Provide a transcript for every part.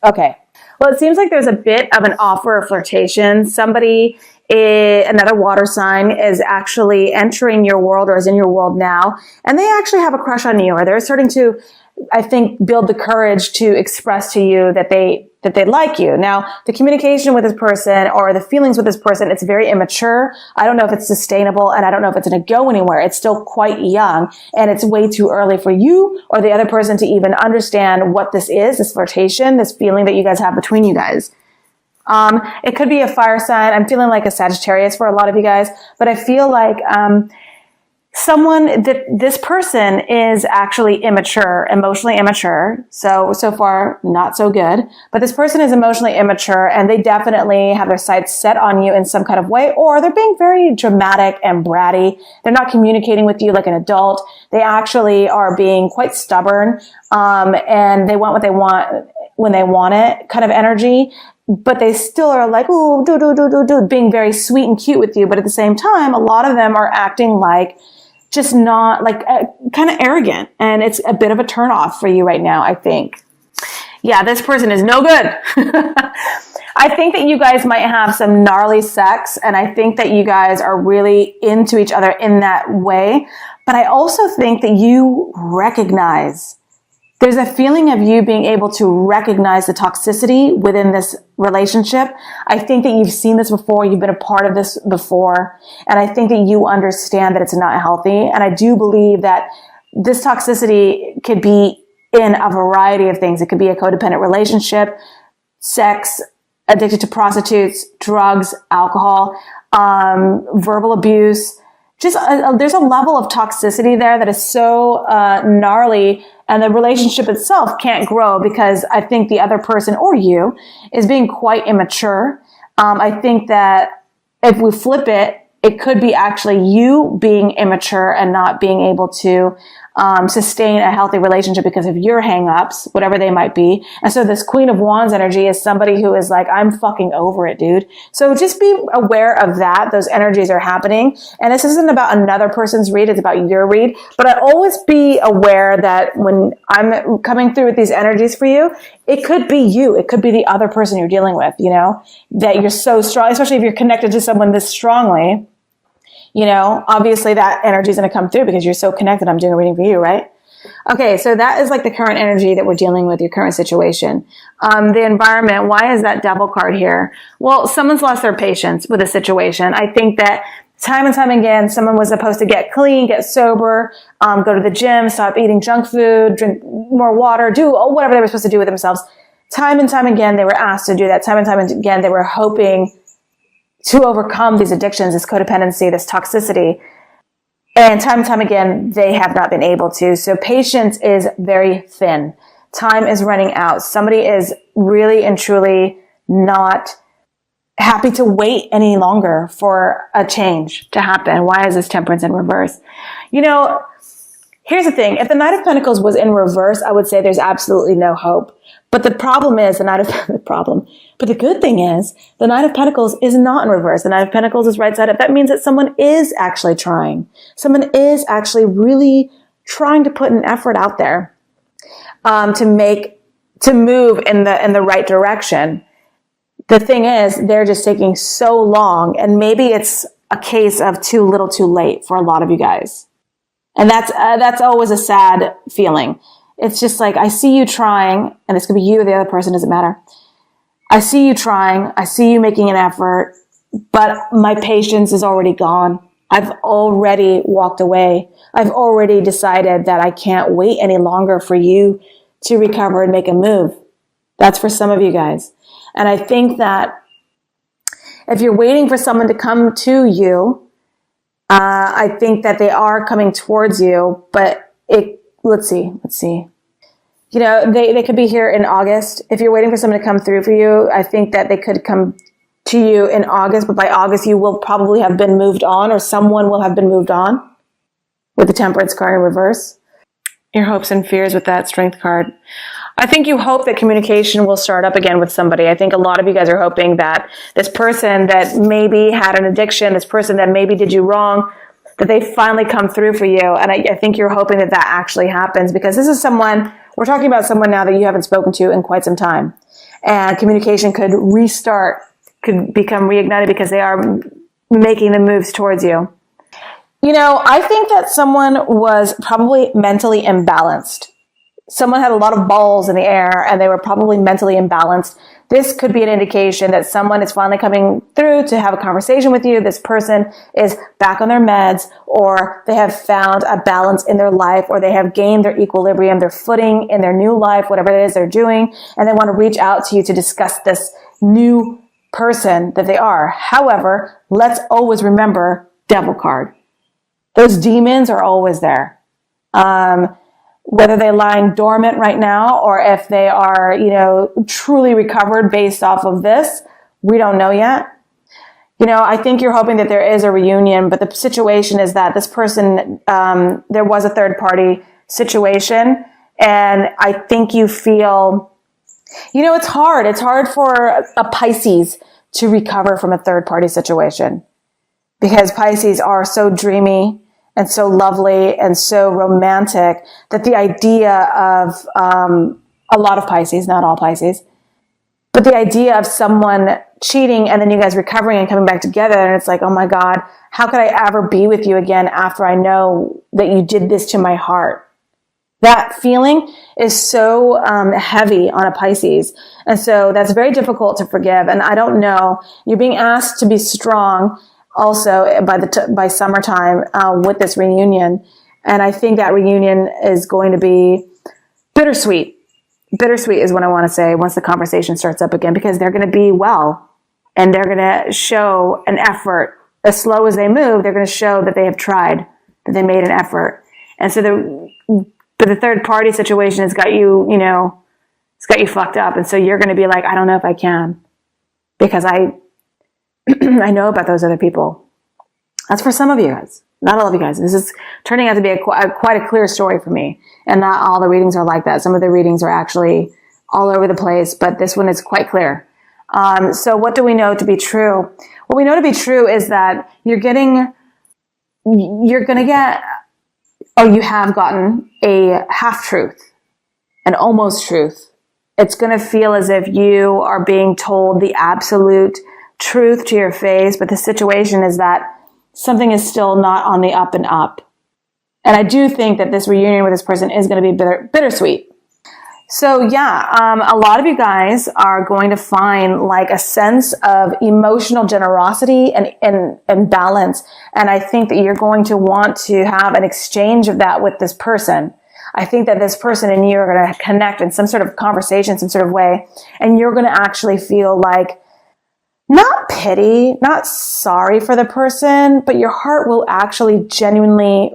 Okay. Well, it seems like there's a bit of an offer of flirtation. Somebody, another water sign, is actually entering your world or is in your world now, and they actually have a crush on you, or they're starting to, I think, build the courage to express to you that they like you. Now, the communication with this person or the feelings with this person, it's very immature. I don't know if it's sustainable, and I don't know if it's going to go anywhere. It's still quite young, and it's way too early for you or the other person to even understand what this is, this flirtation, this feeling that you guys have between you guys. It could be a fire sign. I'm feeling like a Sagittarius for a lot of you guys, but I feel like, this person is actually immature, emotionally immature. So far, not so good. But this person is emotionally immature, and they definitely have their sights set on you in some kind of way, or they're being very dramatic and bratty. They're not communicating with you like an adult. They actually are being quite stubborn, and they want what they want when they want it kind of energy. But they still are like, ooh, being very sweet and cute with you. But at the same time, a lot of them are acting like, just not like kind of arrogant, and it's a bit of a turnoff for you right now, I think. Yeah, this person is no good. I think that you guys might have some gnarly sex, and I think that you guys are really into each other in that way. But I also think that you recognize, there's a feeling of you being able to recognize the toxicity within this relationship. I think that you've seen this before. You've been a part of this before. And I think that you understand that it's not healthy. And I do believe that this toxicity could be in a variety of things. It could be a codependent relationship, sex, addicted to prostitutes, drugs, alcohol, verbal abuse. Just there's a level of toxicity there that is so gnarly, and the relationship itself can't grow because I think the other person or you is being quite immature. I think that if we flip it, it could be actually you being immature and not being able to sustain a healthy relationship because of your hang-ups, whatever they might be. And so this Queen of Wands energy is somebody who is like, I'm fucking over it, dude. So just be aware of that. Those energies are happening. And this isn't about another person's read. It's about your read. But I always be aware that when I'm coming through with these energies for you, it could be you. It could be the other person you're dealing with, you know, that you're so strong, especially if you're connected to someone this strongly. You know, obviously that energy is going to come through because you're so connected. I'm doing a reading for you, right? Okay, so that is like the current energy that we're dealing with, your current situation. The environment, why is that Devil card here? Well, someone's lost their patience with a situation. I think that time and time again, someone was supposed to get clean, get sober, go to the gym, stop eating junk food, drink more water, do whatever they were supposed to do with themselves. Time and time again, they were asked to do that. Time and time again, they were hoping to overcome these addictions, this codependency, this toxicity. And time again, they have not been able to. So patience is very thin. Time is running out. Somebody is really and truly not happy to wait any longer for a change to happen. Why is this Temperance in reverse? You know, here's the thing. If the Knight of Pentacles was in reverse, I would say there's absolutely no hope. But the problem is But the good thing is the Knight of Pentacles is not in reverse. The Knight of Pentacles is right side up. That means that someone is actually trying. Someone is actually really trying to put an effort out there, to move in the right direction. The thing is, they're just taking so long, and maybe it's a case of too little too late for a lot of you guys. And that's always a sad feeling. It's just like, I see you trying, and this could be you or the other person, doesn't matter. I see you trying. I see you making an effort, but my patience is already gone. I've already walked away. I've already decided that I can't wait any longer for you to recover and make a move. That's for some of you guys. And I think that if you're waiting for someone to come to you, I think that they are coming towards you, but let's see. You know, they could be here in August. If you're waiting for someone to come through for you, I think that they could come to you in August, but by August you will probably have been moved on, or someone will have been moved on with the Temperance card in reverse. Your hopes and fears with that Strength card. I think you hope that communication will start up again with somebody. I think a lot of you guys are hoping that this person that maybe had an addiction, this person that maybe did you wrong, that they finally come through for you. And I think you're hoping that that actually happens, because this is someone We're talking about someone now that you haven't spoken to in quite some time. And communication could restart, could become reignited because they are making the moves towards you. You know, I think that someone was probably mentally imbalanced. Someone had a lot of balls in the air and they were probably mentally imbalanced. This could be an indication that someone is finally coming through to have a conversation with you. This person is back on their meds, or they have found a balance in their life, or they have gained their equilibrium, their footing in their new life, whatever it is they're doing, and they want to reach out to you to discuss this new person that they are. However, let's always remember Devil card. Those demons are always there. Whether they're lying dormant right now or if they are, you know, truly recovered based off of this, we don't know yet. You know, I think you're hoping that there is a reunion, but the situation is that this person, there was a third party situation. And I think you feel, you know, it's hard. It's hard for a Pisces to recover from a third party situation because Pisces are so dreamy and so lovely and so romantic that the idea of a lot of Pisces, not all Pisces, but the idea of someone cheating and then you guys recovering and coming back together, and it's like, oh my God, how could I ever be with you again after I know that you did this to my heart? That feeling is so heavy on a Pisces. And so that's very difficult to forgive. And I don't know, you're being asked to be strong also by summertime with this reunion. And I think that reunion is going to be bittersweet. Bittersweet is what I want to say once the conversation starts up again, because they're going to be well and they're going to show an effort. As slow as they move, they're going to show that they have tried, that they made an effort. And so the third party situation has got you, you know, it's got you fucked up. And so you're going to be like, I don't know if I can, because I know about those other people. That's for some of you guys, not all of you guys. This is turning out to be quite a clear story for me. And not all the readings are like that. Some of the readings are actually all over the place, but this one is quite clear. So what do we know to be true? What we know to be true is that you're going to get, or you have gotten, a half truth, an almost truth. It's going to feel as if you are being told the absolute truth to your face, but the situation is that something is still not on the up and up. And I do think that this reunion with this person is going to be bittersweet. So yeah, a lot of you guys are going to find like a sense of emotional generosity and balance. And I think that you're going to want to have an exchange of that with this person. I think that this person and you are going to connect in some sort of conversation, some sort of way. And you're going to actually feel like, not pity, not sorry for the person, but your heart will actually genuinely,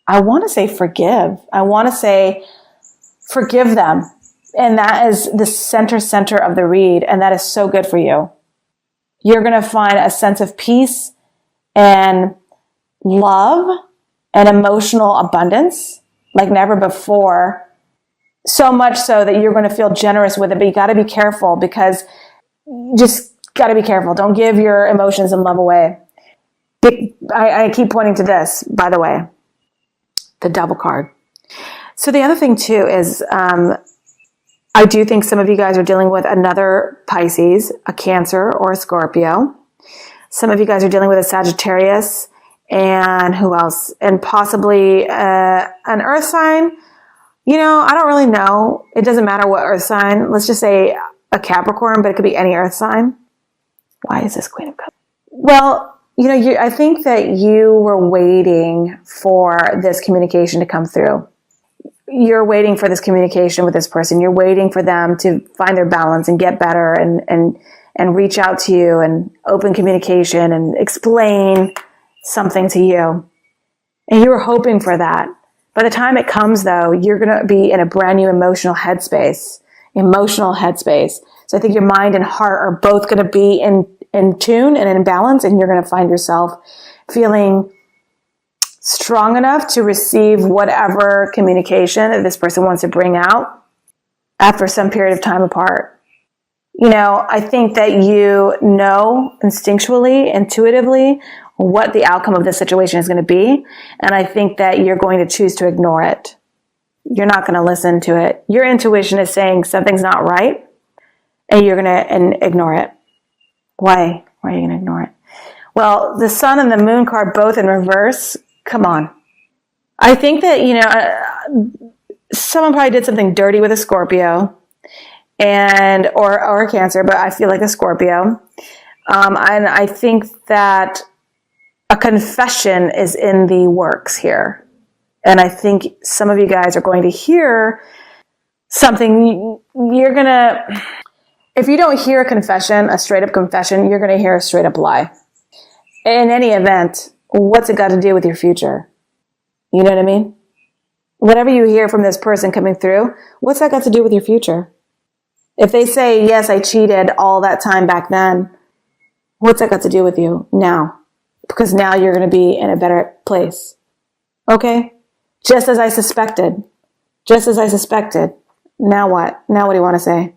I want to say forgive. I want to say forgive them. And that is the center of the read. And that is so good for you. You're going to find a sense of peace and love and emotional abundance like never before. So much so that you're going to feel generous with it, but you got to be careful, because just got to be careful. Don't give your emotions and love away. I keep pointing to this, by the way, the Devil card. So the other thing too is, I do think some of you guys are dealing with another Pisces, a Cancer, or a Scorpio. Some of you guys are dealing with a Sagittarius, and who else? And possibly an Earth sign. You know, I don't really know. It doesn't matter what Earth sign. Let's just say a Capricorn, but it could be any Earth sign. Why is this Queen of Cups? Well, you know, I think that you were waiting for this communication to come through. You're waiting for this communication with this person. You're waiting for them to find their balance and get better and reach out to you and open communication and explain something to you. And you were hoping for that. By the time it comes, though, you're going to be in a brand new emotional headspace. So I think your mind and heart are both going to be in tune and in balance, and you're going to find yourself feeling strong enough to receive whatever communication that this person wants to bring out after some period of time apart. You know, I think that you know instinctually, intuitively, what the outcome of this situation is going to be, and I think that you're going to choose to ignore it. you're not going to listen to it. Your intuition is saying something's not right, and you're going to ignore it. Why? Why are you going to ignore it? Well, the sun and the moon card both in reverse. Come on. I think that, someone probably did something dirty with a Scorpio or a Cancer, but I feel like a Scorpio. And I think that a confession is in the works here. And I think some of you guys are going to hear something. If you don't hear a confession, a straight up confession, you're going to hear a straight up lie. In any event, what's it got to do with your future? You know what I mean? Whatever you hear from this person coming through, what's that got to do with your future? If they say, yes, I cheated all that time back then, what's that got to do with you now? Because now you're going to be in a better place. Okay? Just as I suspected. Now what? Now what do you want to say?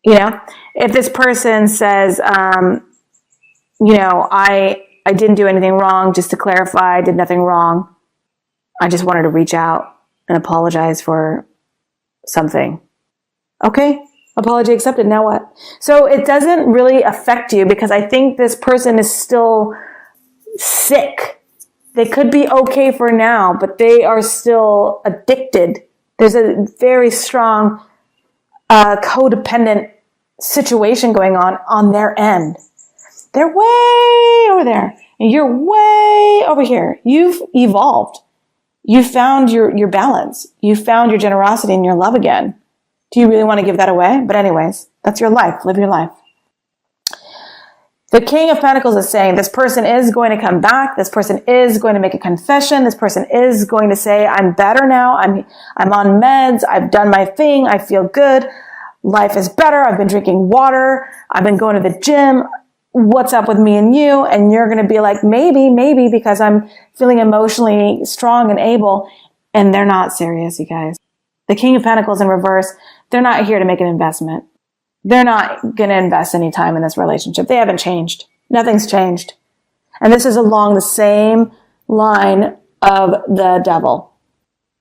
If this person says, I didn't do anything wrong, just to clarify, I did nothing wrong. I just wanted to reach out and apologize for something. Okay, apology accepted. Now what? So it doesn't really affect you because I think this person is still sick. They could be okay for now, but they are still addicted. There's a very strong codependent situation going on their end. They're way over there, and you're way over here. You've evolved. You found your balance. You found your generosity and your love again. Do you really want to give that away? But anyways, that's your life. Live your life. The King of Pentacles is saying this person is going to come back. This person is going to make a confession. This person is going to say, I'm better now. I'm on meds. I've done my thing. I feel good. Life is better. I've been drinking water. I've been going to the gym. What's up with me and you? And you're going to be like, maybe because I'm feeling emotionally strong and able. And they're not serious, you guys. The King of Pentacles in reverse, they're not here to make an investment. They're not going to invest any time in this relationship. They haven't changed. Nothing's changed. And this is along the same line of the Devil.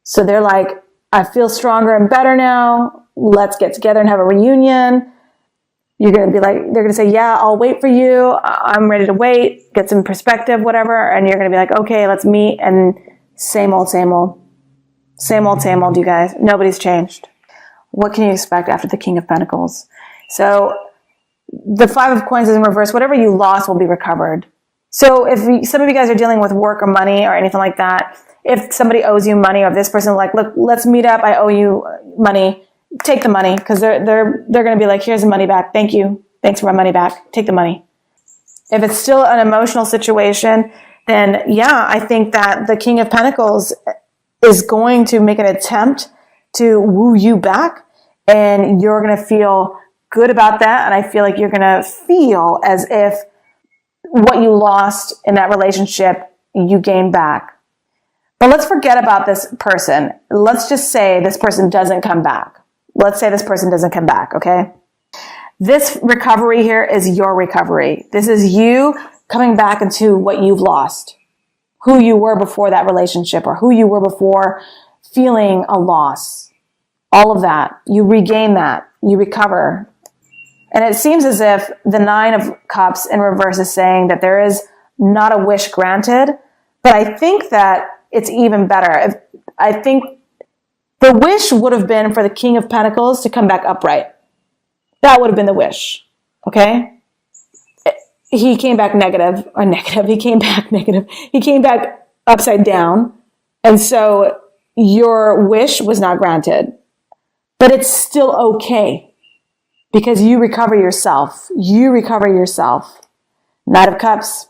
So they're like, I feel stronger and better now. Let's get together and have a reunion. You're going to be like, they're going to say, yeah, I'll wait for you. I'm ready to wait, get some perspective, whatever. And you're going to be like, okay, let's meet. And same old, you guys. Nobody's changed. What can you expect after the King of Pentacles? So the Five of Coins is in reverse. Whatever you lost will be recovered. So if some of you guys are dealing with work or money or anything like that, if somebody owes you money, or if this person is like, look, let's meet up. I owe you money. Take the money, because they're going to be like, here's the money back. Thank you. Thanks for my money back. Take the money. If it's still an emotional situation, then yeah, I think that the King of Pentacles is going to make an attempt to woo you back, and you're going to feel good about that. And I feel like you're going to feel as if what you lost in that relationship, you gain back. But let's forget about this person. Let's just say this person doesn't come back. Let's say this person doesn't come back, okay? This recovery here is your recovery. This is you coming back into what you've lost, who you were before that relationship, or who you were before feeling a loss. All of that. You regain that. You recover. And it seems as if the Nine of Cups in reverse is saying that there is not a wish granted, but I think that it's even better. I think the wish would have been for the King of Pentacles to come back upright. That would have been the wish. Okay? He came back negative. He came back negative. He came back upside down. And so your wish was not granted. But it's still okay. Because you recover yourself. Knight of Cups.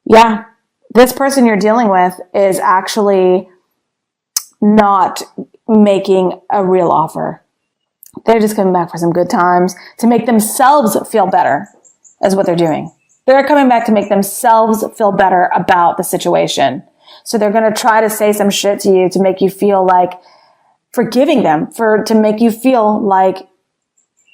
Yeah. This person you're dealing with is actually not making a real offer. They're just coming back for some good times to make themselves feel better, is what they're doing. They're coming back to make themselves feel better about the situation. So they're going to try to say some shit to you to make you feel like forgiving them, to make you feel like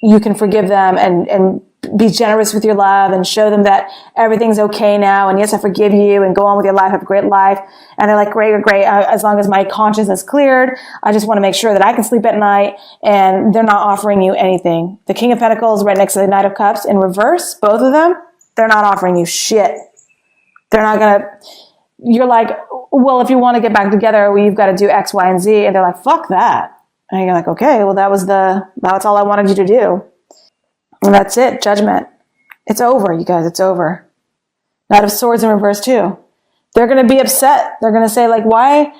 you can forgive them and be generous with your love and show them that everything's okay now. And yes, I forgive you, and go on with your life. Have a great life. And they're like, great. As long as my conscience is cleared, I just want to make sure that I can sleep at night. And they're not offering you anything. The King of Pentacles right next to the Knight of Cups in reverse, both of them, they're not offering you shit. They're not going to, you're like, well, if you want to get back together, well, you've got to do X, Y, and Z. And they're like, fuck that. And you're like, okay, well, that's all I wanted you to do. And that's it. Judgment. It's over, you guys. It's over. Knight of Swords in reverse too. They're going to be upset. They're going to say like, why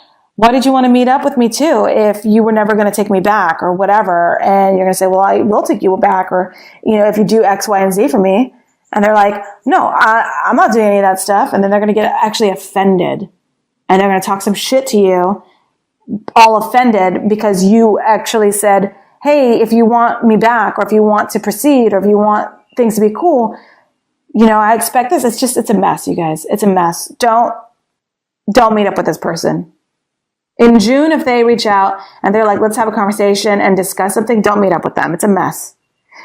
did you want to meet up with me too if you were never going to take me back or whatever? And you're going to say, well, I will take you back, or, if you do X, Y, and Z for me. And they're like, no, I'm not doing any of that stuff. And then they're going to get actually offended. And they're going to talk some shit to you, all offended because you actually said, hey, if you want me back, or if you want to proceed, or if you want things to be cool, I expect this. It's a mess, you guys. It's a mess. Don't meet up with this person. In June, if they reach out and they're like, let's have a conversation and discuss something, don't meet up with them. It's a mess.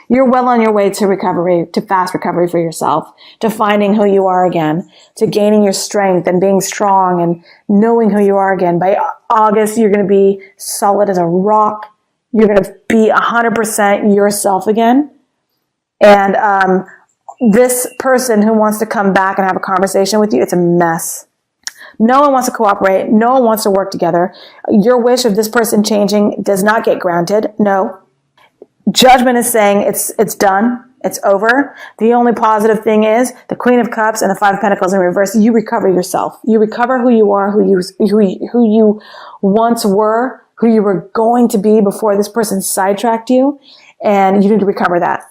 You're well on your way to recovery, to fast recovery for yourself, to finding who you are again, to gaining your strength and being strong and knowing who you are again. By August, you're going to be solid as a rock. You're going to be 100% yourself again. And this person who wants to come back and have a conversation with you, it's a mess. No one wants to cooperate. No one wants to work together. Your wish of this person changing does not get granted. No. Judgment is saying it's done. It's over. The only positive thing is the Queen of Cups and the Five of Pentacles in reverse. You recover yourself. You recover who you are, who you once were, who you were going to be before this person sidetracked you, and you need to recover that.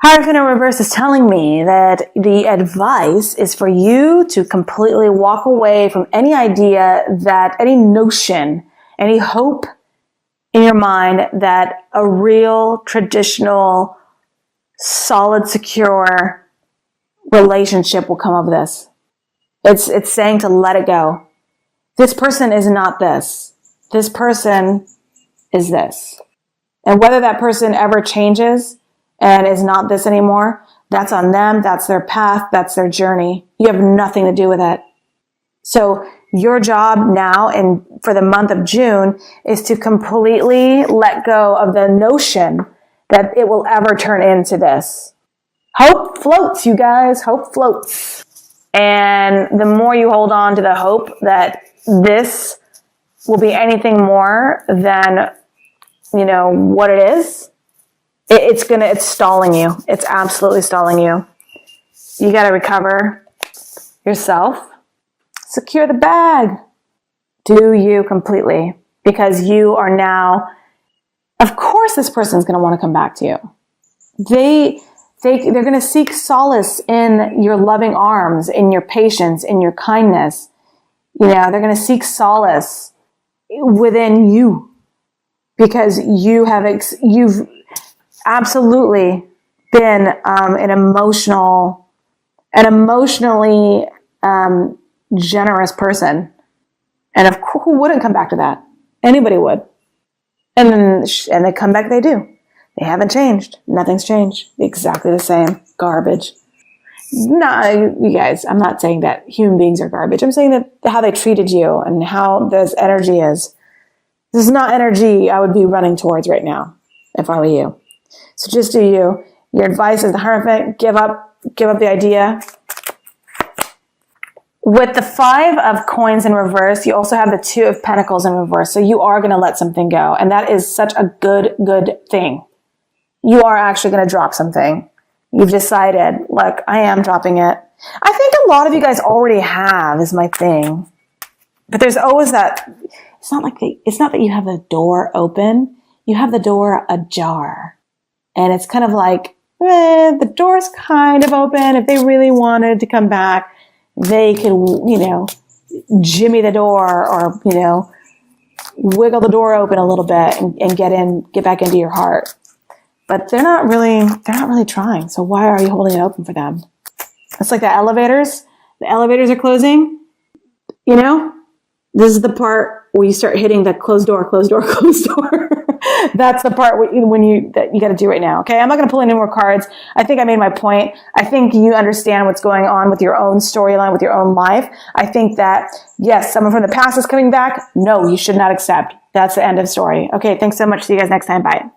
Hierophant in reverse is telling me that the advice is for you to completely walk away from any idea that, any notion, any hope in your mind that a real, traditional, solid, secure relationship will come of this. It's saying to let it go. This person is not this. This person is this. And whether that person ever changes and is not this anymore, that's on them. That's their path. That's their journey. You have nothing to do with it. So your job now and for the month of June is to completely let go of the notion that it will ever turn into this. Hope floats, you guys. Hope floats. And the more you hold on to the hope that this will be anything more than, what it is, it's stalling you. It's absolutely stalling you. You got to recover yourself. Secure the bag. Do you completely. Because you are now, of course this person's going to want to come back to you. They're going to seek solace in your loving arms, in your patience, in your kindness. They're going to seek solace within you. Because you've absolutely been an emotionally generous person. And of course, who wouldn't come back to that? Anybody would. And they come back, they do. They haven't changed. Nothing's changed. Exactly the same. Garbage. No, you guys, I'm not saying that human beings are garbage. I'm saying that how they treated you and how this energy is. This is not energy I would be running towards right now if I were you. So just do you. Your advice is the Hierophant, give up the idea. With the Five of Coins in reverse, you also have the Two of Pentacles in reverse. So you are going to let something go. And that is such a good thing. You are actually going to drop something. You've decided, look, I am dropping it. I think a lot of you guys already have, is my thing. But there's always that, it's not that you have the door open. You have the door ajar. And it's kind of like, the door's kind of open. If they really wanted to come back, they could, jimmy the door or, wiggle the door open a little bit and get back into your heart. But they're not really trying. So why are you holding it open for them? It's like the elevators. The elevators are closing, This is the part where you start hitting the closed door, closed door, closed door. That's the part that you got to do right now. Okay. I'm not going to pull any more cards. I think I made my point. I think you understand what's going on with your own storyline, with your own life. I think that, yes, someone from the past is coming back. No, you should not accept. That's the end of story. Okay. Thanks so much. See you guys next time. Bye.